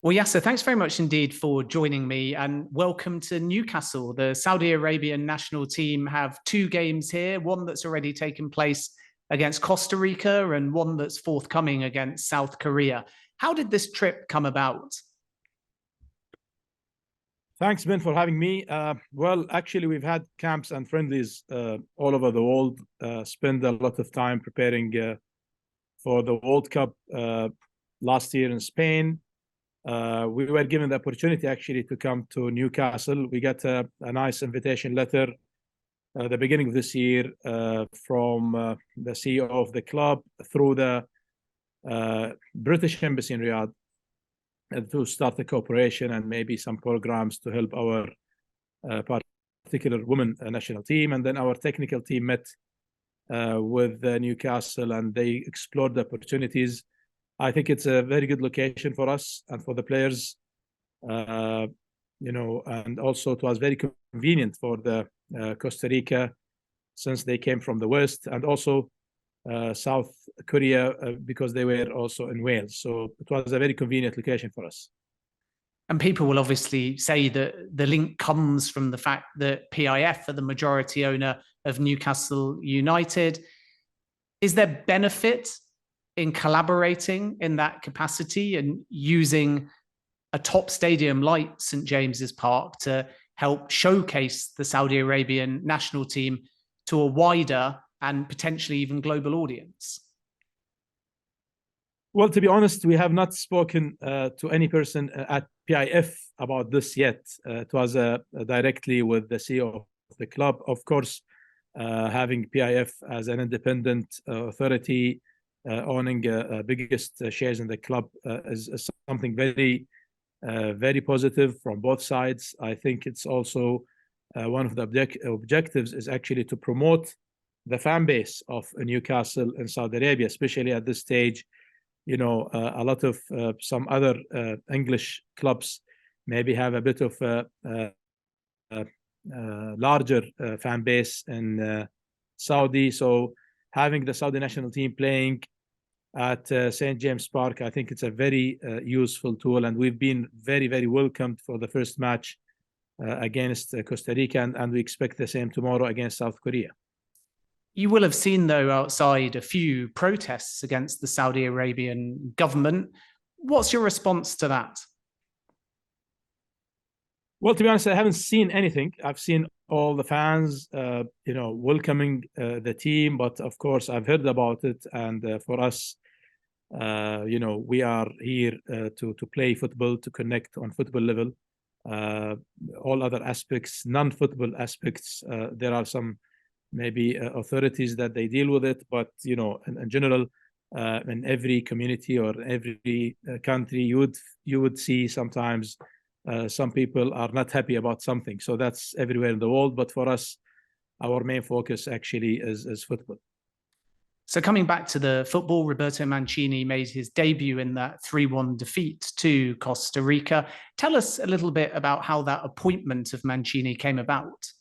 Well, Yasser, thanks very much indeed for joining me and welcome to Newcastle. The Saudi Arabian national team have two games here, one that's already taken place against Costa Rica and one that's forthcoming against South Korea. How did this trip come about? Thanks, Ben, for having me. Well, actually, we've had camps and friendlies all over the world, spend a lot of time preparing for the World Cup last year in Spain. We were given the opportunity actually to come to Newcastle. We got a nice invitation letter the beginning of this year from the CEO of the club through the British Embassy in Riyadh to start the cooperation and maybe some programs to help our particular women national team. And then our technical team met with Newcastle and they explored the opportunities. I think it's a very good location for us and for the players, and also it was very convenient for the Costa Rica since they came from the West, and also South Korea because they were also in Wales. So it was a very convenient location for us. And people will obviously say that the link comes from the fact that PIF are the majority owner of Newcastle United. Is there benefit in collaborating in that capacity and using a top stadium like St. James's Park to help showcase the Saudi Arabian national team to a wider and potentially even global audience? Well, to be honest, we have not spoken to any person at PIF about this yet. It was directly with the CEO of the club. Of course, having PIF as an independent authority owning biggest shares in the club is something very, very positive from both sides. I think it's also one of the objectives is actually to promote the fan base of Newcastle in Saudi Arabia, especially at this stage. A lot of some other English clubs maybe have a bit of a larger fan base in Saudi. So having the Saudi national team playing at St. James Park, I think it's a very useful tool. And we've been very, very welcomed for the first match against Costa Rica. And we expect the same tomorrow against South Korea. You will have seen, though, outside a few protests against the Saudi Arabian government. What's your response to that? Well, to be honest, I haven't seen anything. I've seen all the fans, welcoming the team. But of course, I've heard about it. And for us, we are here to play football, to connect on football level. All other aspects, non-football aspects, there are some maybe authorities that they deal with it. But, in general, in every community or every country, you would see sometimes some people are not happy about something. So that's everywhere in the world. But for us, our main focus actually is football. So coming back to the football, Roberto Mancini made his debut in that 3-1 defeat to Costa Rica. Tell us a little bit about how that appointment of Mancini came about.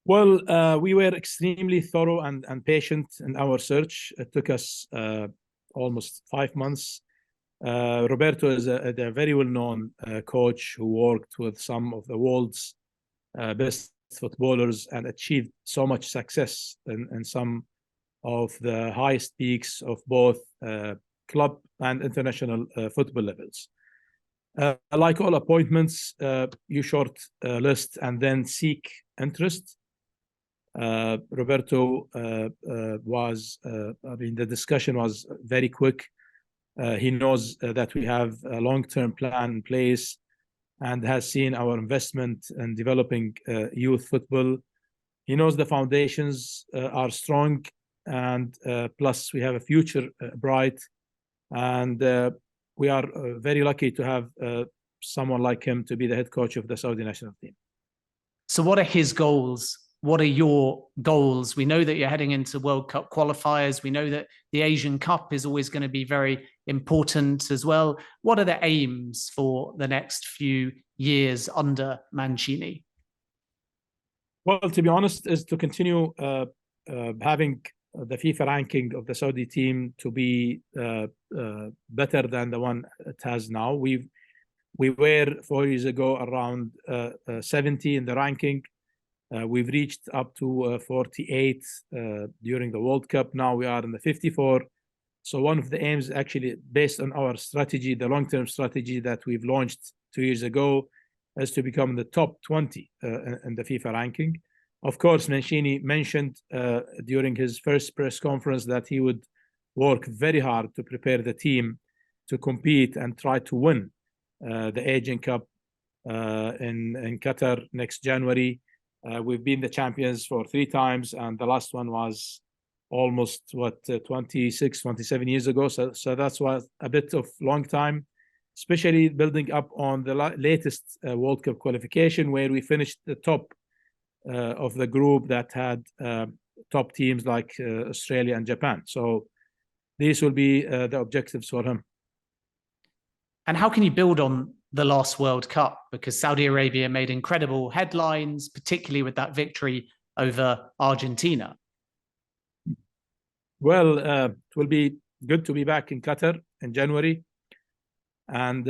Well, we were extremely thorough and patient in our search. It took us almost 5 months. Roberto is a very well-known coach who worked with some of the world's best footballers and achieved so much success in some of the highest peaks of both club and international football levels. Like all appointments, you short list and then seek interest. Roberto the discussion was very quick. He knows that we have a long-term plan in place and has seen our investment in developing youth football. He knows the foundations are strong, and plus we have a future bright. And we are very lucky to have someone like him to be the head coach of the Saudi national team. So what are his goals? What are your goals? We know that you're heading into World Cup qualifiers. We know that the Asian Cup is always going to be very important as well. What are the aims for the next few years under Mancini? Well, to be honest, is to continue having the FIFA ranking of the Saudi team to be better than the one it has now. We were 4 years ago around 70 in the ranking. We've reached up to 48 during the World Cup. Now we are in the 54. So one of the aims, actually based on our strategy, the long-term strategy that we've launched 2 years ago, is to become the top 20 in the FIFA ranking. Of course, Mancini mentioned during his first press conference that he would work very hard to prepare the team to compete and try to win the Asian Cup in Qatar next January. We've been the champions for 3 times, and the last one was almost 26, 27 years ago. So that's was a bit of long time, especially building up on the latest World Cup qualification, where we finished the top of the group that had top teams like Australia and Japan. So these will be the objectives for him. And how can you build on the last World Cup? Because Saudi Arabia made incredible headlines, particularly with that victory over Argentina. Well, it will be good to be back in Qatar in January. And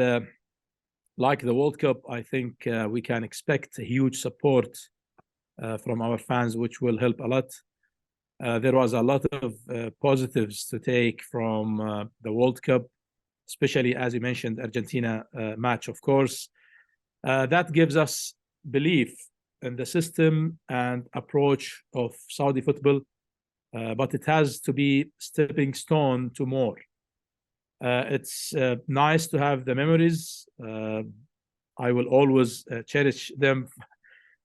like the World Cup, I think we can expect a huge support from our fans, which will help a lot. There was a lot of positives to take from the World Cup, especially, as you mentioned, Argentina match, of course. That gives us belief in the system and approach of Saudi football, but it has to be stepping stone to more. It's nice to have the memories. I will always cherish them,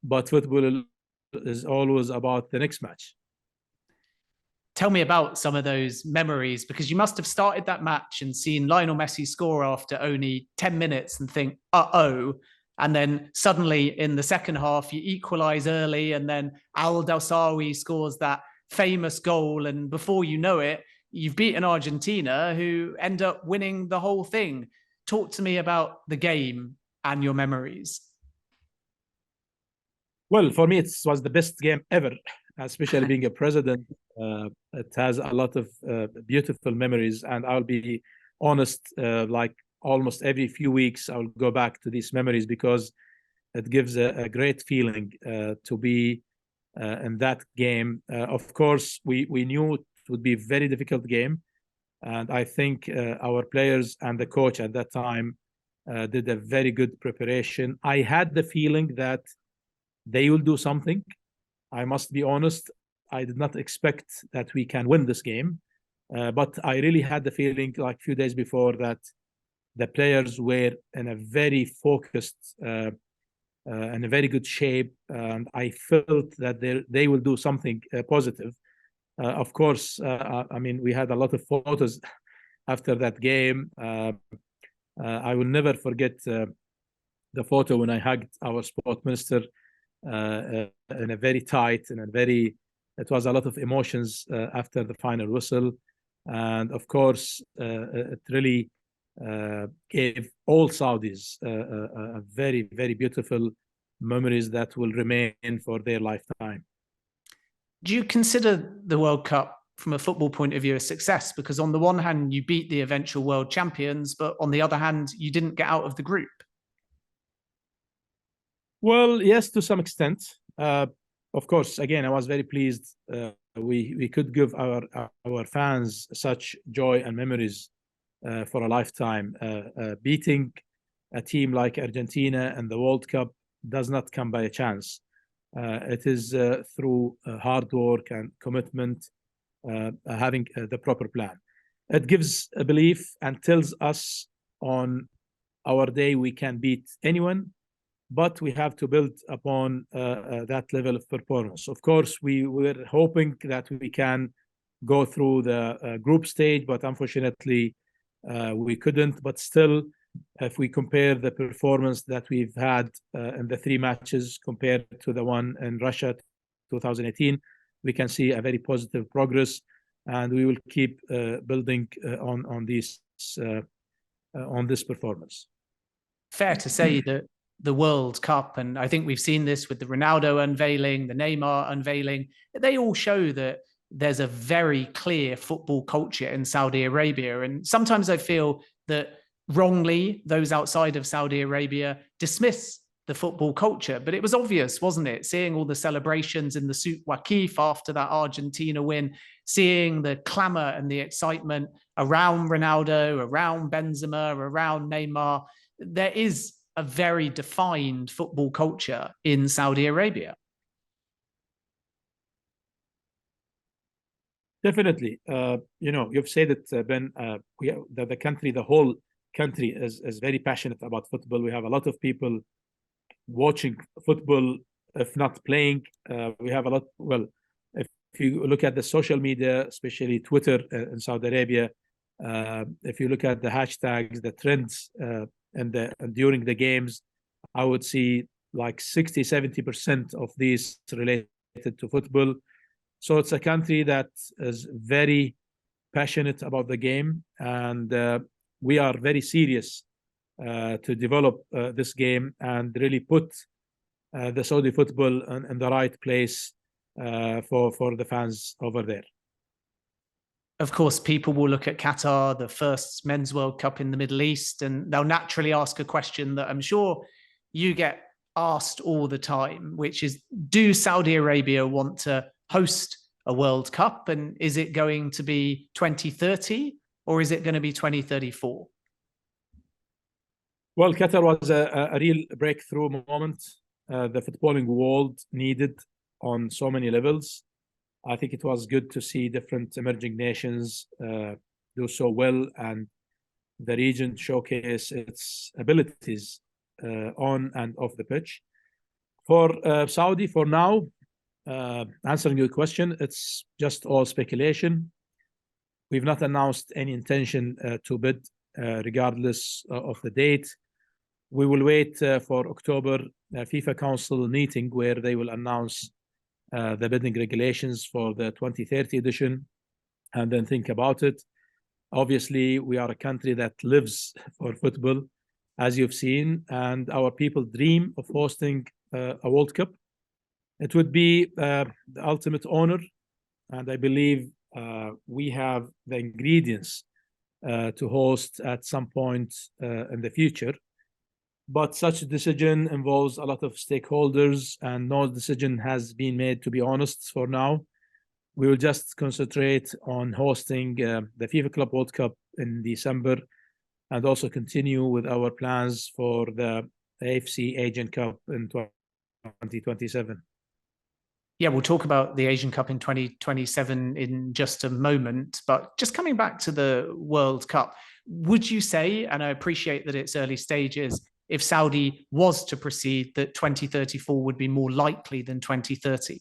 but football is always about the next match. Tell me about some of those memories, because you must have started that match and seen Lionel Messi score after only 10 minutes and think, uh-oh. And then suddenly in the second half, you equalize early, and then Al-Dawsawi scores that famous goal. And before you know it, you've beaten Argentina, who end up winning the whole thing. Talk to me about the game and your memories. Well, for me, it was the best game ever, especially being a president. It has a lot of beautiful memories, and I'll be honest, like almost every few weeks, I'll go back to these memories because it gives a great feeling to be in that game. Of course, we knew it would be a very difficult game, and I think our players and the coach at that time did a very good preparation. I had the feeling that they will do something. I must be honest, I did not expect that we can win this game, but I really had the feeling like a few days before that the players were in a very focused and a very good shape, and I felt that they will do something positive. Of course, I mean, we had a lot of photos after that game. I will never forget the photo when I hugged our sport minister in a very tight and a very, it was a lot of emotions after the final whistle. And of course, it really gave all Saudis a very, very beautiful memories that will remain for their lifetime. Do you consider the World Cup from a football point of view a success? Because on the one hand, you beat the eventual world champions, but on the other hand, you didn't get out of the group. Well, yes, to some extent. Of course, again, I was very pleased. We could give our fans such joy and memories for a lifetime. Beating a team like Argentina in the World Cup does not come by a chance. It is through hard work and commitment, having the proper plan. It gives a belief and tells us on our day we can beat anyone, but we have to build upon that level of performance. Of course, we were hoping that we can go through the group stage, but unfortunately, we couldn't. But still, if we compare the performance that we've had in the 3 matches compared to the one in Russia 2018, we can see a very positive progress, and we will keep building on this performance. Fair to say that the World Cup, and I think we've seen this with the Ronaldo unveiling, the Neymar unveiling, they all show that there's a very clear football culture in Saudi Arabia. And sometimes I feel that wrongly, those outside of Saudi Arabia dismiss the football culture. But it was obvious, wasn't it? Seeing all the celebrations in the Souk Waqif after that Argentina win, seeing the clamour and the excitement around Ronaldo, around Benzema, around Neymar. There is a very defined football culture in Saudi Arabia. Definitely. You've said it, Ben, the country, the whole country is very passionate about football. We have a lot of people watching football, if not playing. We have a lot, well, if you look at the social media, especially Twitter in Saudi Arabia, if you look at the hashtags, the trends, and during the games, I would see like 60-70% of these related to football. So it's a country that is very passionate about the game, and we are very serious to develop this game and really put the Saudi football in the right place for the fans over there. Of course, people will look at Qatar, the first men's World Cup in the Middle East, and they'll naturally ask a question that I'm sure you get asked all the time, which is, do Saudi Arabia want to host a World Cup? And is it going to be 2030 or is it going to be 2034? Well, Qatar was a real breakthrough moment. The footballing world needed on so many levels. I think it was good to see different emerging nations do so well, and the region showcase its abilities on and off the pitch. For Saudi, for now, answering your question, it's just all speculation. We've not announced any intention to bid, regardless of the date. We will wait for October FIFA Council meeting, where they will announce the bidding regulations for the 2030 edition, and then think about it. Obviously, we are a country that lives for football, as you've seen, and our people dream of hosting a World Cup. It would be the ultimate honor, and I believe we have the ingredients to host at some point in the future. But such a decision involves a lot of stakeholders, and no decision has been made, to be honest, for now. We will just concentrate on hosting the FIFA Club World Cup in December, and also continue with our plans for the AFC Asian Cup in 2027. Yeah, we'll talk about the Asian Cup in 2027 in just a moment. But just coming back to the World Cup, would you say, and I appreciate that it's early stages, if Saudi was to proceed, that 2034 would be more likely than 2030?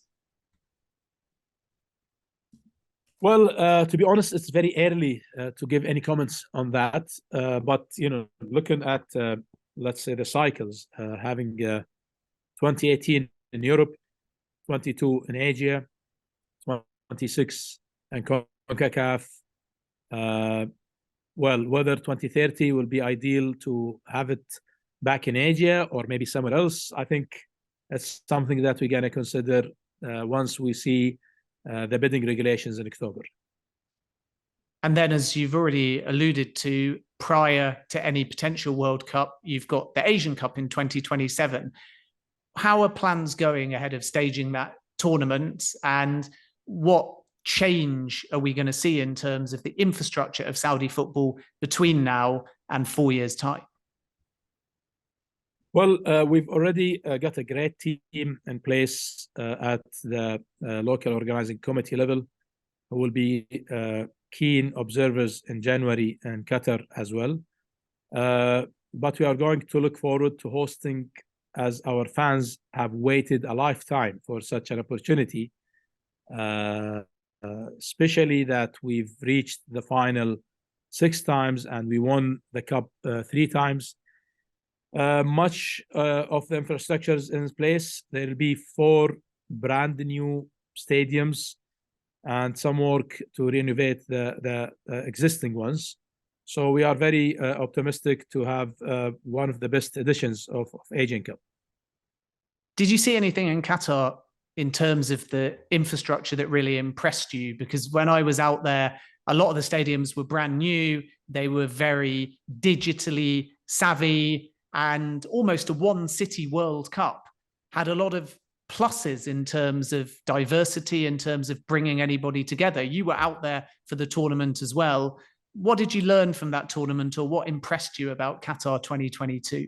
Well, to be honest, it's very early to give any comments on that. But, looking at, let's say, the cycles, having 2018 in Europe, 22 in Asia, 26 in CONCACAF. Well, whether 2030 will be ideal to have it back in Asia or maybe somewhere else, I think that's something that we're going to consider once we see the bidding regulations in October. And then, as you've already alluded to, prior to any potential World Cup, you've got the Asian Cup in 2027. How are plans going ahead of staging that tournament, and what change are we going to see in terms of the infrastructure of Saudi football between now and 4 years' time? Well, we've already got a great team in place at the local organizing committee level, who will be keen observers in January in Qatar as well. But we are going to look forward to hosting, as our fans have waited a lifetime for such an opportunity, especially that we've reached the final 6 times and we won the cup 3 times. Much of the infrastructure is in place. There will be 4 brand new stadiums and some work to renovate the existing ones. So we are very optimistic to have one of the best editions of Asian Cup. Did you see anything in Qatar in terms of the infrastructure that really impressed you? Because when I was out there, a lot of the stadiums were brand new. They were very digitally savvy, and almost a one city World Cup had a lot of pluses in terms of diversity, in terms of bringing anybody together. You were out there for the tournament as well. What did you learn from that tournament, or what impressed you about Qatar 2022?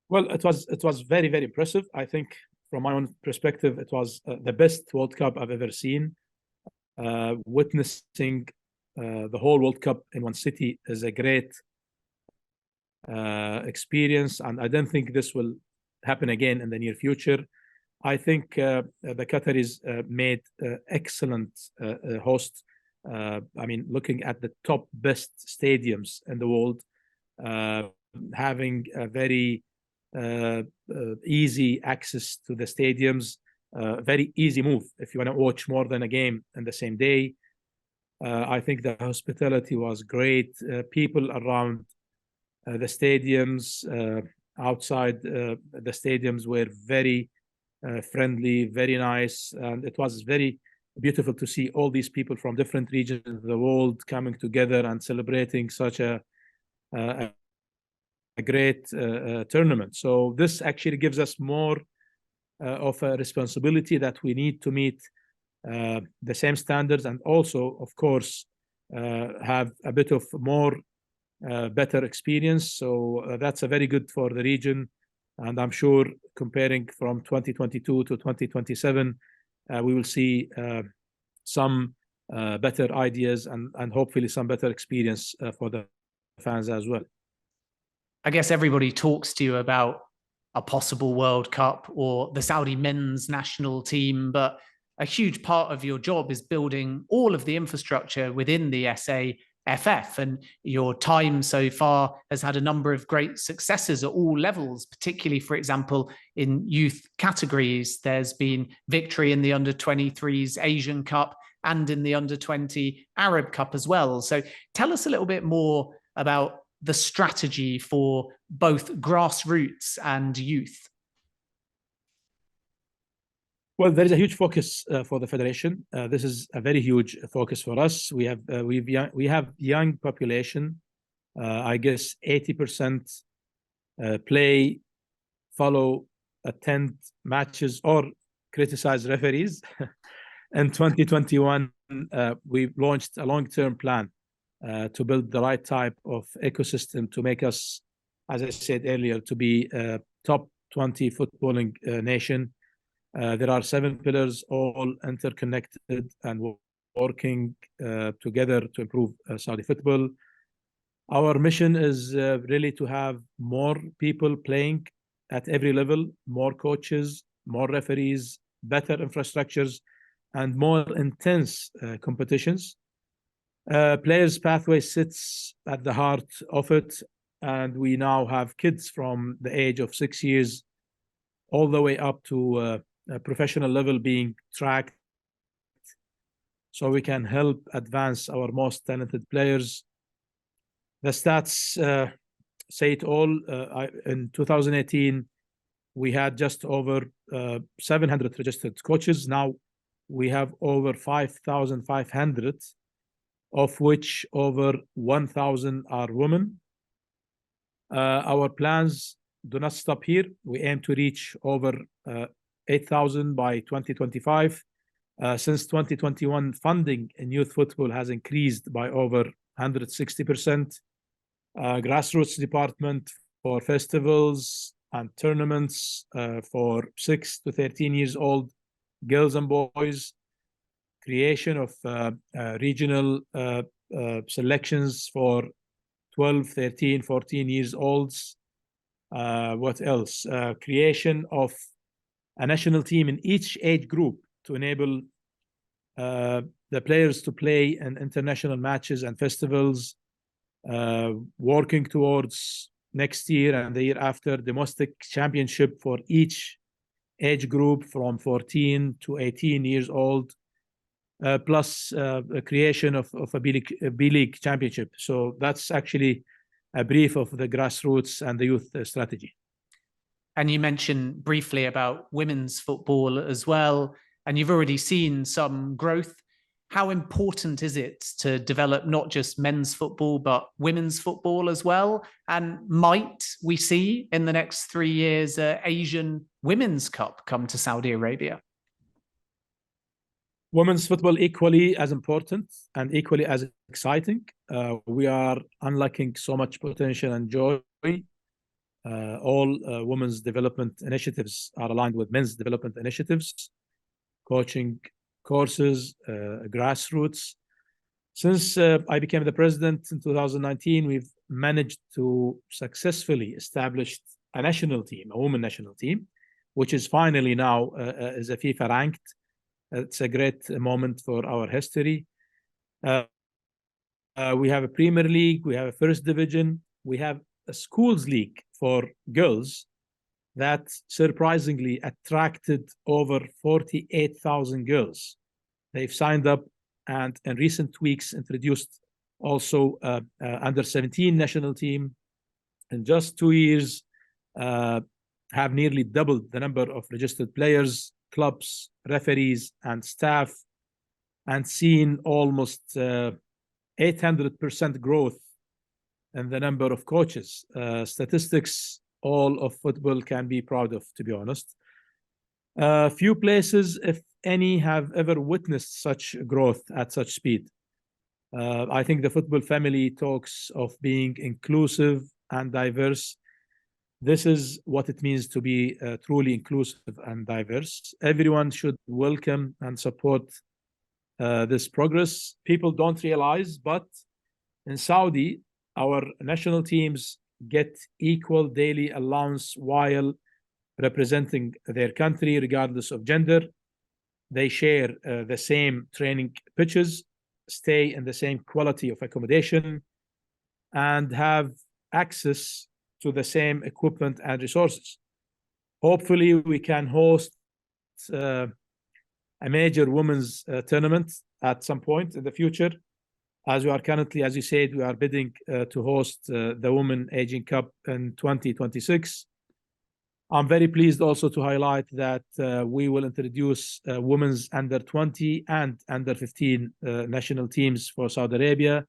Well, it was very, very impressive. I think from my own perspective, it was the best World Cup I've ever seen. Witnessing the whole World Cup in one city is a great experience, and I don't think this will happen again in the near future. I think the Qataris made excellent hosts. I mean, looking at the top best stadiums in the world, having a very easy access to the stadiums, very easy move if you want to watch more than a game in the same day. I think the hospitality was great. People around the stadiums, outside the stadiums, were very friendly, very nice, and it was very beautiful to see all these people from different regions of the world coming together and celebrating such a great tournament. So this actually gives us more of a responsibility that we need to meet the same standards, and also, of course, have a bit of more better experience. So that's a very good for the region, and I'm sure comparing from 2022 to 2027, we will see some better ideas and hopefully some better experience for the fans as well. I guess everybody talks to you about a possible World Cup or the Saudi men's national team, but a huge part of your job is building all of the infrastructure within the SAFF, and your time so far has had a number of great successes at all levels, particularly, for example, in youth categories. There's been victory in the under-23s Asian Cup and in the under-20 Arab Cup as well. So tell us a little bit more about the strategy for both grassroots and youth. Well, there is a huge focus for the federation. This is a very huge focus for us. We have young population. I guess 80% play, follow, attend matches, or criticize referees. In 2021, we launched a long-term plan to build the right type of ecosystem to make us, as I said earlier, to be a top 20 footballing nation. There are 7 pillars, all interconnected and working together to improve Saudi football. Our mission is really to have more people playing at every level, more coaches, more referees, better infrastructures, and more intense competitions. Players' pathway sits at the heart of it, and we now have kids from the age of 6 years all the way up to professional level being tracked, so we can help advance our most talented players. The stats say it all. In 2018, we had just over 700 registered coaches. Now we have over 5,500, of which over 1,000 are women. Our plans do not stop here. We aim to reach over 8,000 by 2025. Since 2021, funding in youth football has increased by over 160%. Grassroots department for festivals and tournaments for 6 to 13 years old girls and boys. Creation of regional selections for 12, 13, 14 years olds. What else? Creation of a national team in each age group to enable the players to play in international matches and festivals, working towards next year and the year after domestic championship for each age group from 14 to 18 years old, plus a creation of a B-League championship. So that's actually a brief of the grassroots and the youth strategy. And you mentioned briefly about women's football as well, and you've already seen some growth. How important is it to develop not just men's football, but women's football as well? And might we see in the next 3 years Asian Women's Cup come to Saudi Arabia? Women's football equally as important and equally as exciting. We are unlocking so much potential and joy. All women's development initiatives are aligned with men's development initiatives, coaching courses, grassroots. Since I became the president in 2019, we've managed to successfully establish a national team, a women national team, which is finally now is a FIFA ranked. It's a great moment for our history. We have a Premier League, we have a First Division, we have a schools league for girls that surprisingly attracted over 48,000 girls. They've signed up and in recent weeks introduced also under 17 national team. In just 2 years, have nearly doubled the number of registered players, clubs, referees, and staff, and seen almost 800% growth in the number of coaches. Statistics all of football can be proud of, to be honest. Few places, if any, have ever witnessed such growth at such speed. I think the football family talks of being inclusive and diverse. This is what it means to be truly inclusive and diverse. Everyone should welcome and support this progress. People don't realize, but in Saudi, our national teams get equal daily allowance while representing their country, regardless of gender. They share the same training pitches, stay in the same quality of accommodation, and have access to the same equipment and resources. Hopefully, we can host a major women's tournament at some point in the future. As we are currently, as you said, we are bidding to host the Women Asian Cup in 2026. I'm very pleased also to highlight that we will introduce women's under 20 and under 15 national teams for Saudi Arabia.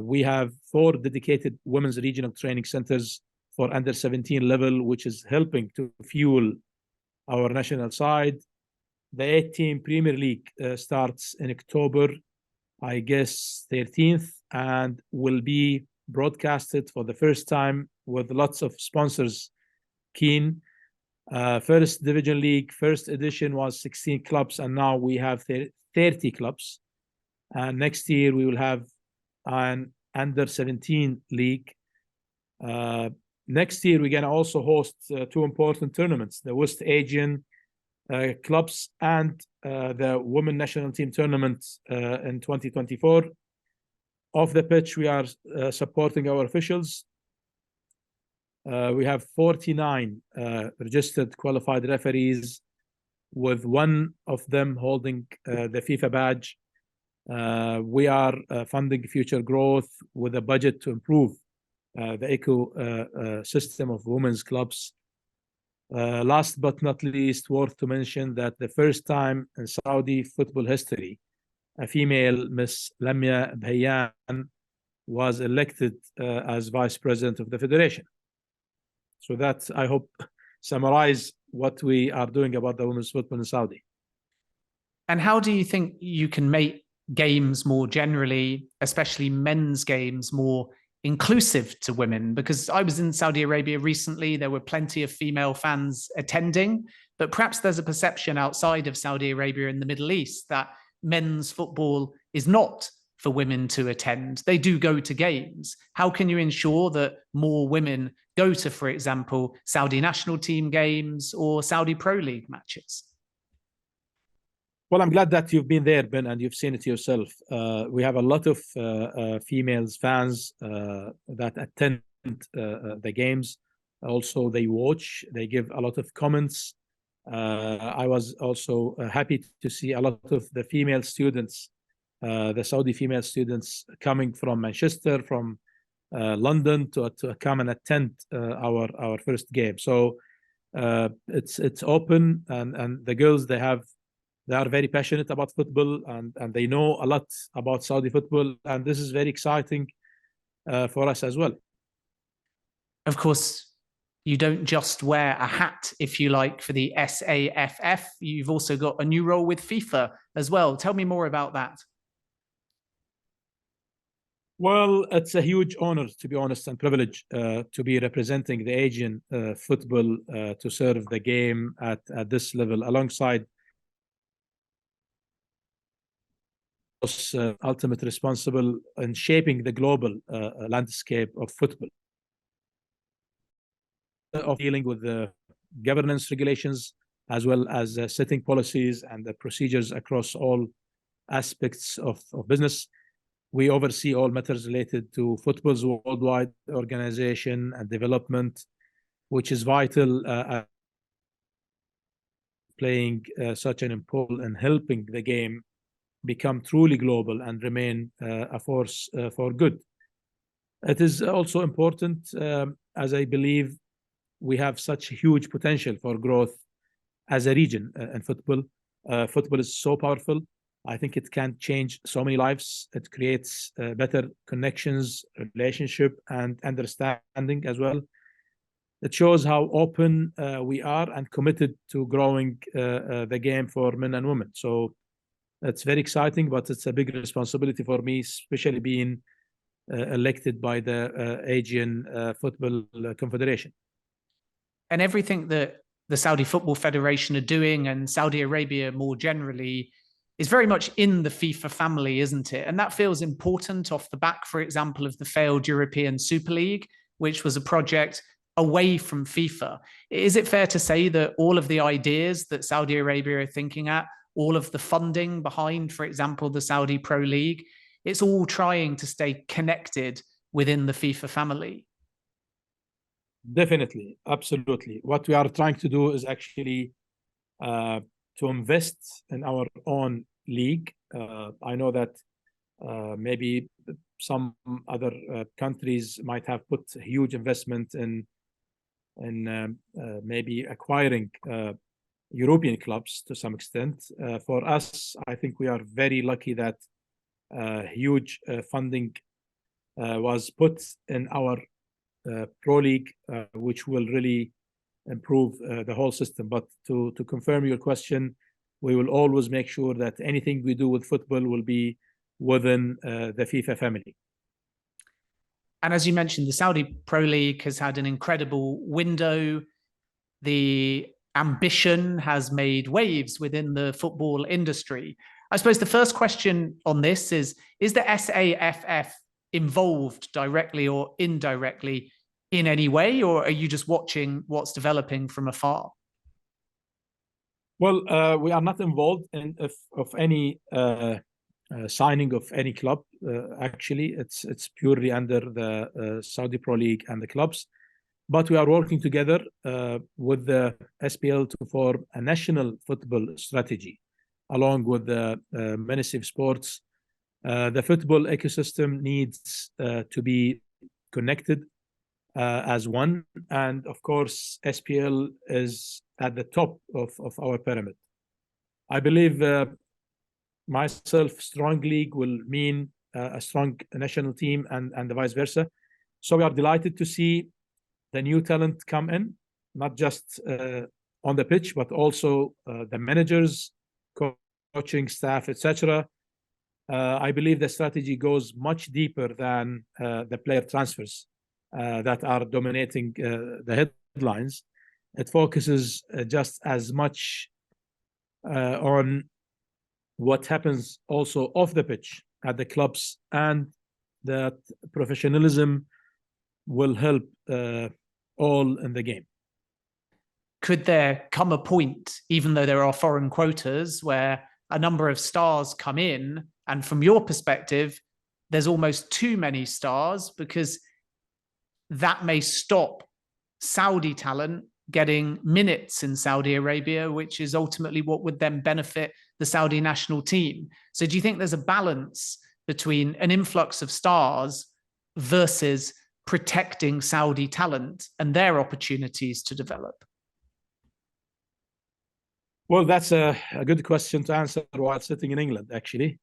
We have 4 dedicated women's regional training centers for under 17 level, which is helping to fuel our national side. The 8-team Premier League starts in October, I guess 13th, and will be broadcasted for the first time with lots of sponsors keen. First Division League, first edition was 16 clubs, and now we have 30 clubs. And next year we will have an under 17 league. Next year we're going to also host 2 important tournaments, the West Asian clubs and the women national team tournament in 2024. Off the pitch, we are supporting our officials. We have 49 registered qualified referees, with one of them holding the FIFA badge. We are funding future growth with a budget to improve the ecosystem of women's clubs. Last but not least, worth to mention that the first time in Saudi football history, a female, Miss Lamia Bhayan, was elected as vice president of the federation. So that, I hope, summarize what we are doing about the women's football in Saudi. And how do you think you can make games more generally, especially men's games, more inclusive to women? Because I was in Saudi Arabia recently, there were plenty of female fans attending, but perhaps there's a perception outside of Saudi Arabia in the Middle East that men's football is not for women to attend. They do go to games. How can you ensure that more women go to, for example, Saudi national team games or Saudi Pro League matches? Well, I'm glad that you've been there, Ben, and you've seen it yourself. We have a lot of females fans that attend the games. Also, they watch, they give a lot of comments. I was also happy to see a lot of the female students, the Saudi female students coming from Manchester, from London to come and attend our first game. So it's open, and the girls, they are very passionate about football, and they know a lot about Saudi football, and this is very exciting for us as well. Of course, you don't just wear a hat, if you like, for the SAFF. You've also got a new role with FIFA as well. Tell me more about that. Well, it's a huge honor, to be honest, and privilege to be representing the Asian football to serve the game at this level, alongside ultimate responsible in shaping the global landscape of football, of dealing with the governance regulations, as well as setting policies and the procedures across all aspects of business. We oversee all matters related to football's worldwide organization and development, which is vital, playing such an important in helping the game become truly global and remain a force for good. It is also important, as I believe we have such huge potential for growth as a region in football. Football is so powerful. I think it can change so many lives. It creates better connections, relationship, and understanding as well. It shows how open we are and committed to growing the game for men and women. So it's very exciting, but it's a big responsibility for me, especially being elected by the Asian Football Confederation. And everything that the Saudi Football Federation are doing, and Saudi Arabia more generally, is very much in the FIFA family, isn't it? And that feels important off the back, for example, of the failed European Super League, which was a project away from FIFA. Is it fair to say that all of the ideas that Saudi Arabia are thinking at, all of the funding behind, for example, the Saudi Pro League, it's all trying to stay connected within the FIFA family? Definitely, absolutely. What we are trying to do is actually to invest in our own league. I know that maybe some other countries might have put a huge investment in maybe acquiring European clubs to some extent. For us, I think we are very lucky that huge funding was put in our Pro League, which will really improve the whole system. But to confirm your question, we will always make sure that anything we do with football will be within the FIFA family. And as you mentioned, the Saudi Pro League has had an incredible window. The ambition has made waves within the football industry. I suppose the first question on this is the SAFF involved directly or indirectly in any way, or are you just watching what's developing from afar? Well, we are not involved in of any signing of any club. Actually, it's purely under the Saudi Pro League and the clubs. But we are working together with the SPL to form a national football strategy, along with the Ministry of Sports. The football ecosystem needs to be connected as one. And of course, SPL is at the top of our pyramid. I believe myself, strong league will mean a strong national team and the vice versa. So we are delighted to see the new talent come in, not just on the pitch, but also the managers, coaching staff, etc. I believe the strategy goes much deeper than the player transfers that are dominating the headlines. It focuses just as much on what happens also off the pitch at the clubs, and that professionalism will help all in the game. Could there come a point, even though there are foreign quotas, where a number of stars come in, and from your perspective, there's almost too many stars, because that may stop Saudi talent getting minutes in Saudi Arabia, which is ultimately what would then benefit the Saudi national team? So do you think there's a balance between an influx of stars versus protecting Saudi talent and their opportunities to develop? Well, that's a good question to answer while sitting in England, actually.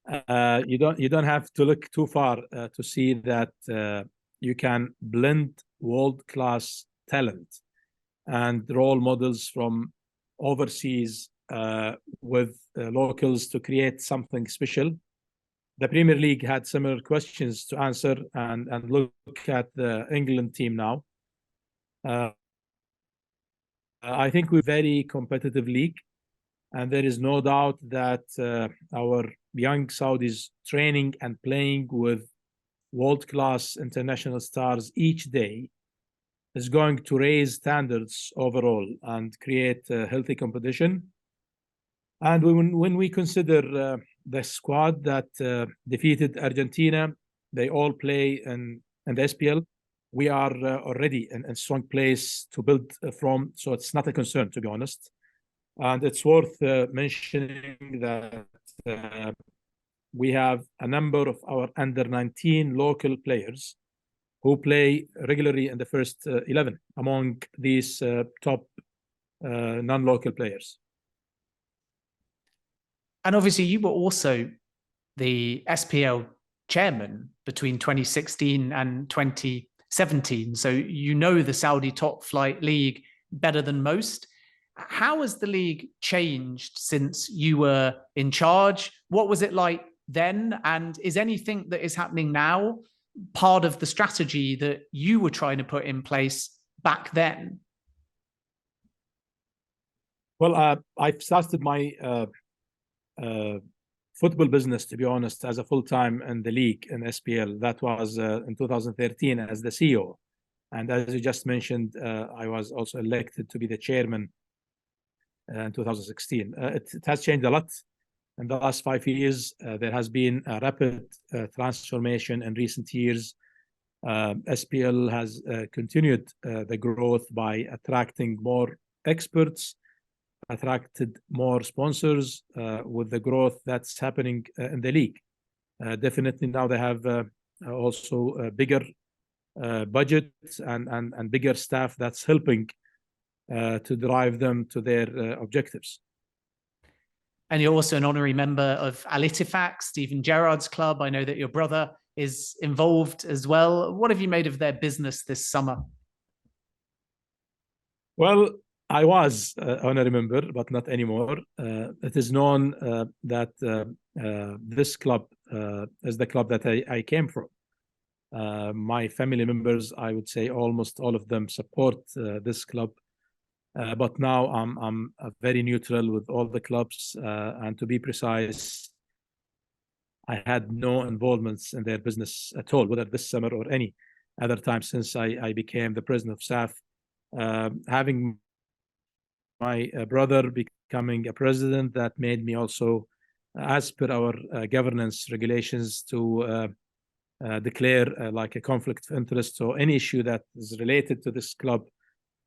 You don't have to look too far to see that you can blend world-class talent and role models from overseas with locals to create something special. The Premier League had similar questions to answer, and look at the England team now. I think we're a very competitive league, and there is no doubt that our young Saudis training and playing with world-class international stars each day is going to raise standards overall and create a healthy competition. And when we consider the squad that defeated Argentina, they all play in the SPL. We are already in a strong place to build from, so it's not a concern, to be honest. And it's worth mentioning that we have a number of our under-19 local players who play regularly in the first 11 among these top non-local players. And obviously, you were also the SPL chairman between 2016 and 2017. So you know the Saudi top flight league better than most. How has the league changed since you were in charge? What was it like then? And is anything that is happening now part of the strategy that you were trying to put in place back then? Well, I've started my football business, to be honest, as a full-time in the league in SPL. That was in 2013 as the CEO. And as you just mentioned, I was also elected to be the chairman in 2016. It has changed a lot in the last 5 years. There has been a rapid transformation in recent years. SPL has continued the growth by attracting more experts, attracted more sponsors with the growth that's happening in the league. Definitely now they have also a bigger budget and bigger staff that's helping to drive them to their objectives. And you're also an honorary member of Al-Ittifaq, Stephen Gerrard's club. I know that your brother is involved as well. What have you made of their business this summer? Well, I was honorary member, but not anymore. It is known that this club is the club that I came from. My family members, I would say almost all of them support this club. But now I'm very neutral with all the clubs. And to be precise, I had no involvements in their business at all, whether this summer or any other time since I became the president of SAF. Having my brother becoming a president, that made me also, as per our governance regulations, to declare like a conflict of interest. So any issue that is related to this club,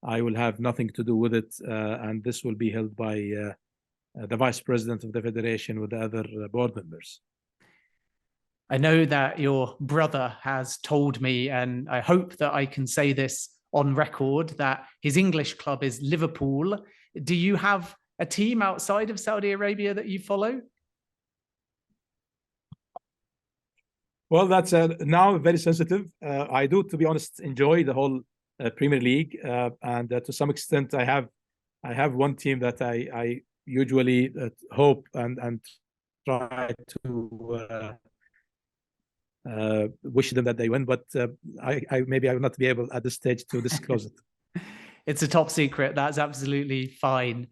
I will have nothing to do with it. And this will be held by the vice president of the federation with the other board members. I know that your brother has told me, and I hope that I can say this on record, that his English club is Liverpool. Do you have a team outside of Saudi Arabia that you follow? Well, that's now very sensitive. I do, to be honest, enjoy the whole Premier League, and to some extent, I have one team that I usually hope and try to wish them that they win, but I maybe I will not be able at this stage to disclose it. It's a top secret. That's absolutely fine.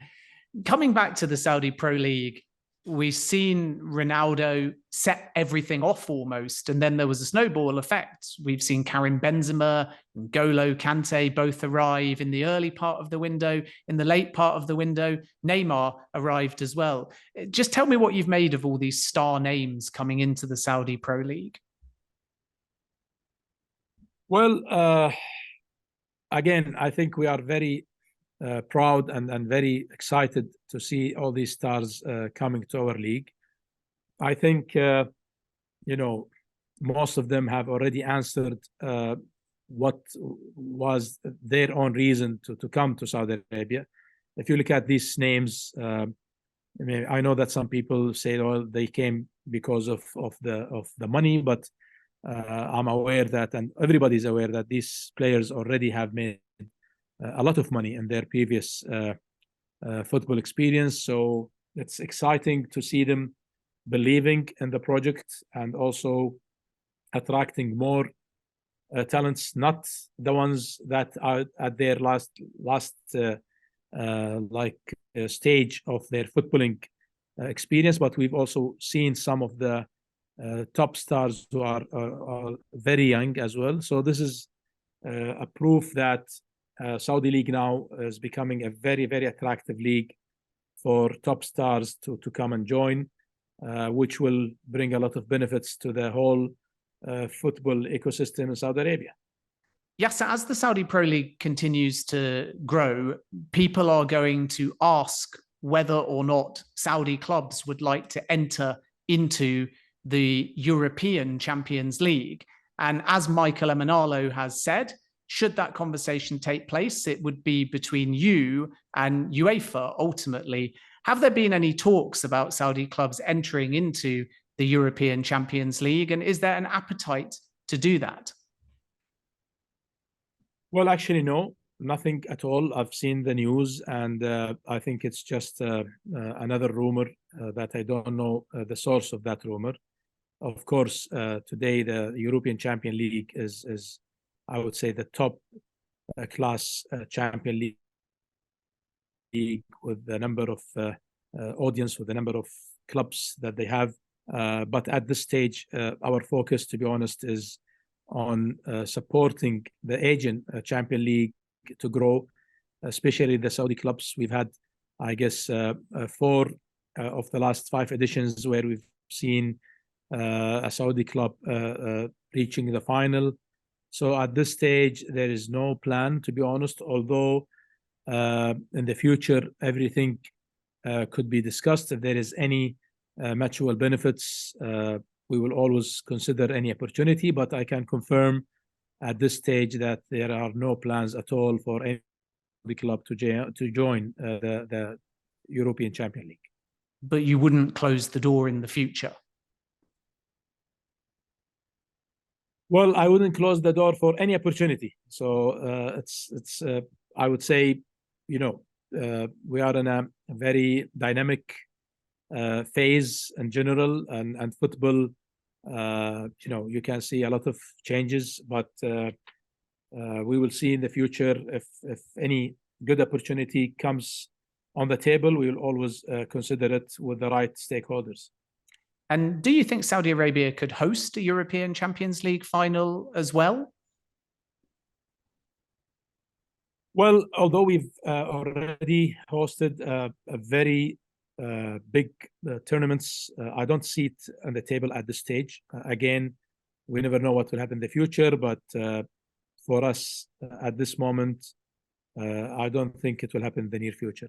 Coming back to the Saudi Pro League, we've seen Ronaldo set everything off almost, and then there was a snowball effect. We've seen Karim Benzema and N'Golo Kante both arrive in the early part of the window. In the late part of the window, Neymar arrived as well. Just tell me what you've made of all these star names coming into the Saudi Pro League. Well, again, I think we are very proud and very excited to see all these stars coming to our league. I think, most of them have already answered what was their own reason to come to Saudi Arabia. If you look at these names, I mean, I know that some people say, "Oh, they came because of the money," but I'm aware that, and everybody's aware that these players already have made a lot of money in their previous football experience. So it's exciting to see them believing in the project and also attracting more talents, not the ones that are at their last stage of their footballing experience, but we've also seen some of the top stars who are very young as well. So this is a proof that Saudi League now is becoming a very, very attractive league for top stars to come and join, which will bring a lot of benefits to the whole football ecosystem in Saudi Arabia. Yes, as the Saudi Pro League continues to grow, people are going to ask whether or not Saudi clubs would like to enter into the European Champions League. And as McElhenney has said, should that conversation take place, it would be between you and UEFA ultimately. Have there been any talks about Saudi clubs entering into the European Champions League? And is there an appetite to do that? Well, actually, no, nothing at all. I've seen the news, and I think it's just another rumor that I don't know the source of that rumor. Of course, today the European Champion League is I would say, the top class Champion League with the number of audience, with the number of clubs that they have. But at this stage, our focus, to be honest, is on supporting the Asian Champion League to grow, especially the Saudi clubs. We've had, I guess, 4 of the last 5 editions where we've seen a Saudi club reaching the final. So at this stage, there is no plan, to be honest, although in the future, everything could be discussed. If there is any mutual benefits, we will always consider any opportunity, but I can confirm at this stage that there are no plans at all for any club to join the European Champion League. But you wouldn't close the door in the future? Well, I wouldn't close the door for any opportunity. So it's I would say, you know, we are in a very dynamic phase in general, and football, you know, you can see a lot of changes, but we will see in the future if any good opportunity comes on the table, we will always consider it with the right stakeholders. And do you think Saudi Arabia could host a European Champions League final as well? Well, although we've already hosted a very big tournaments, I don't see it on the table at this stage. Again, we never know what will happen in the future, but for us at this moment, I don't think it will happen in the near future.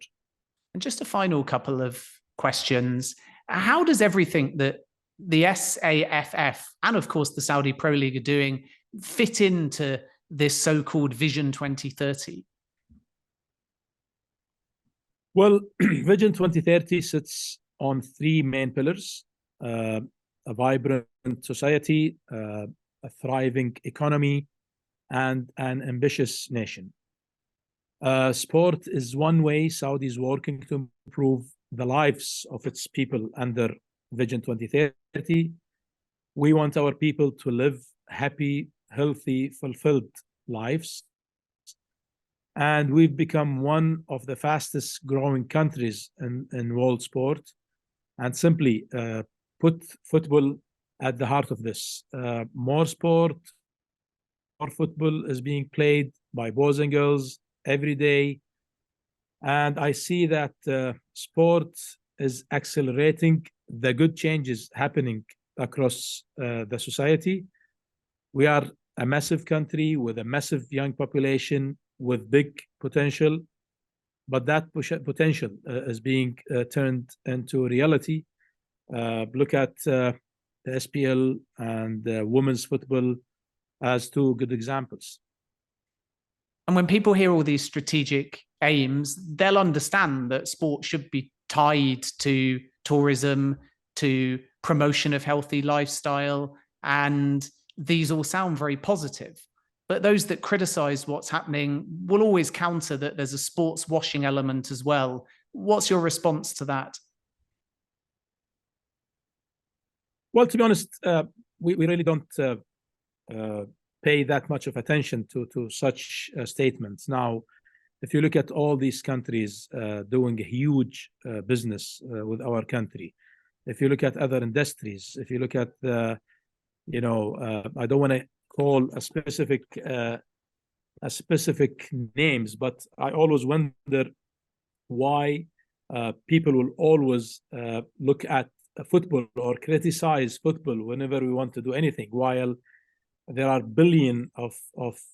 And just a final couple of questions. How does everything that the SAFF and, of course, the Saudi Pro League are doing fit into this so-called Vision 2030? Well, Vision 2030 sits on 3 main pillars: a vibrant society, a thriving economy, and an ambitious nation. Sport is one way Saudi is working to improve the lives of its people under Vision 2030. We want our people to live happy, healthy, fulfilled lives. And we've become one of the fastest growing countries in world sport, and simply put football at the heart of this. More sport, more football is being played by boys and girls every day. And I see that sport is accelerating the good changes happening across the society. We are a massive country with a massive young population with big potential, but that potential is being turned into reality. Look at the SPL and women's football as 2 good examples. And when people hear all these strategic aims, they'll understand that sport should be tied to tourism, to promotion of healthy lifestyle, and these all sound very positive. But those that criticize what's happening will always counter that there's a sports washing element as well. What's your response to that? Well, to be honest, we really don't pay that much of attention to such statements. Now, if you look at all these countries doing a huge business with our country, if you look at other industries, if you look at the, I don't want to call a specific names, but I always wonder why people will always look at football or criticize football whenever we want to do anything, while there are billions of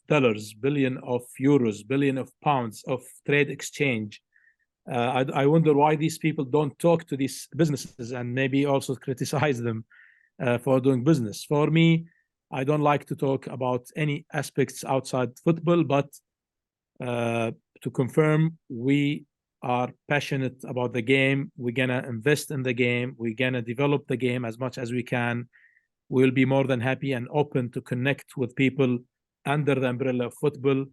dollars, billions of euros, billions of pounds of trade exchange. I wonder why these people don't talk to these businesses and maybe also criticize them for doing business. For me, I don't like to talk about any aspects outside football, but to confirm, we are passionate about the game. We're going to invest in the game. We're going to develop the game as much as we can. We'll be more than happy and open to connect with people under the umbrella of football.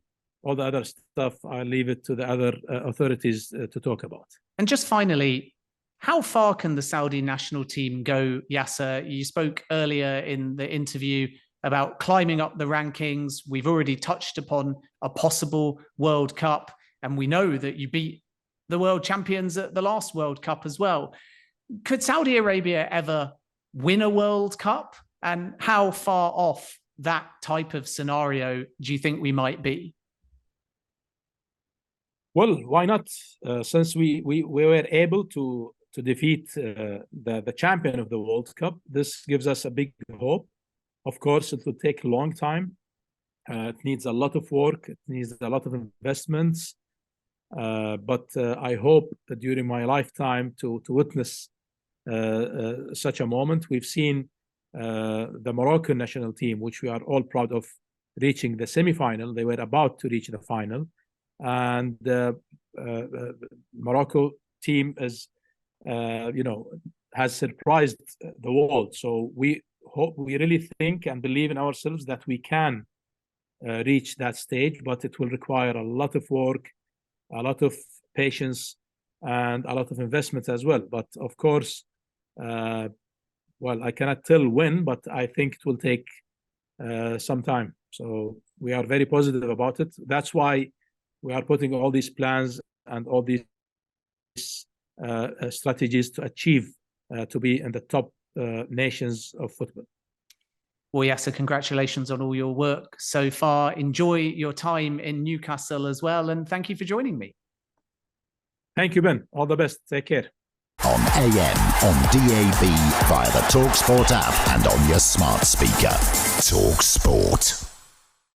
All the other stuff, I'll leave it to the other authorities to talk about. And just finally, how far can the Saudi national team go, Yasser? You spoke earlier in the interview about climbing up the rankings. We've already touched upon a possible World Cup, and we know that you beat the world champions at the last World Cup as well. Could Saudi Arabia ever win a World Cup? And how far off that type of scenario do you think we might be? Well, why not? Since we were able to defeat the champion of the World Cup, this gives us a big hope. Of course, it will take a long time. It needs a lot of work. It needs a lot of investments. But I hope that during my lifetime to witness such a moment. We've seen the Moroccan national team, which we are all proud of, reaching the semi-final. They were about to reach the final. And the Morocco team is, has surprised the world. So we really think and believe in ourselves that we can reach that stage, but it will require a lot of work, a lot of patience, and a lot of investment as well. But of course, well, I cannot tell when, but I think it will take some time. So we are very positive about it. That's why we are putting all these plans and all these strategies to achieve to be in the top nations of football. Well, Yasser, congratulations on all your work so far. Enjoy your time in Newcastle as well. And thank you for joining me. Thank you, Ben. All the best. Take care. On AM, on DAB, via the talkSPORT app and on your smart speaker. talkSPORT.